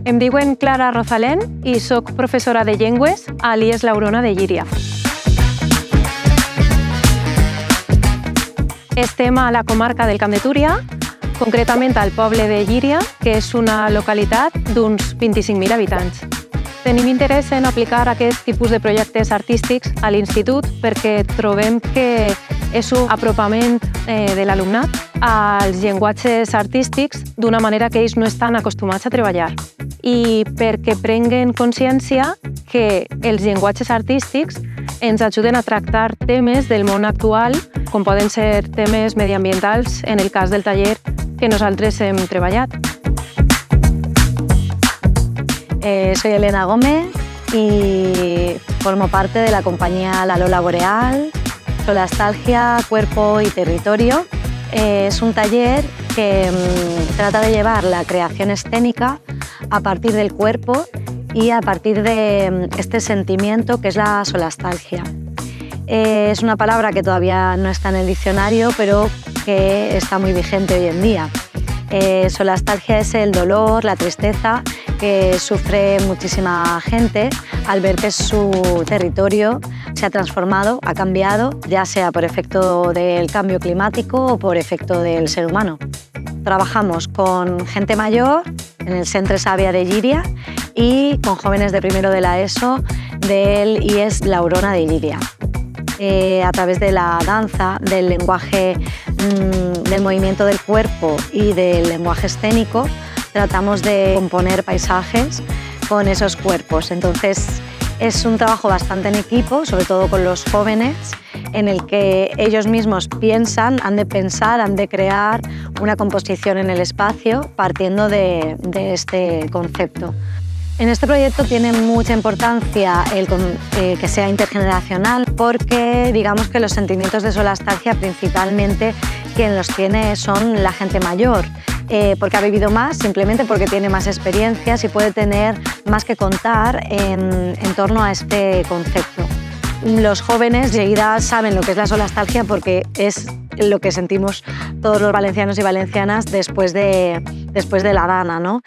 Em diuen Clara Rosalén i soc professora de llengües a l'IES L'Aurona de Llíria. Estem a la comarca del Camp de Túria, concretament al poble de Llíria, que és una localitat d'uns 25.000 habitants. Tenim interès en aplicar aquest tipus de projectes artístics a l'institut perquè trobem que és un apropament de l'alumnat als llenguatges artístics d'una manera que ells no estan acostumats a treballar i perquè prenguen consciència que els llenguatges artístics ens ajuden a tractar temes del món actual, com poden ser temes mediambientals en el cas del taller que nosaltres hem treballat. Soy Elena Gómez y formo parte de la compañía La Lola Boreal, Solastalgia, Cuerpo y Territorio. Es un taller que trata de llevar la creación escénica a partir del cuerpo y a partir de este sentimiento que es la solastalgia. Es una palabra que todavía no está en el diccionario, pero que está muy vigente hoy en día. Solastalgia es el dolor, la tristeza que sufre muchísima gente al ver que su territorio se ha transformado, ha cambiado, ya sea por efecto del cambio climático o por efecto del ser humano. Trabajamos con gente mayor en el Centre Sàvia de Llíria y con jóvenes de primero de la ESO del IES L'Aurona de Llíria. A través de la danza, del lenguaje, del movimiento del cuerpo y del lenguaje escénico, tratamos de componer paisajes con esos cuerpos. Entonces, es un trabajo bastante en equipo, sobre todo con los jóvenes, en el que ellos mismos piensan, han de pensar, han de crear una composición en el espacio partiendo de este concepto. En este proyecto tiene mucha importancia el que sea intergeneracional porque digamos que los sentimientos de solastalgia principalmente quien los tiene son la gente mayor, porque ha vivido más, simplemente porque tiene más experiencias y puede tener más que contar en torno a este concepto. Los jóvenes enseguida saben lo que es la solastalgia porque es lo que sentimos todos los valencianos y valencianas después de la dana, ¿no?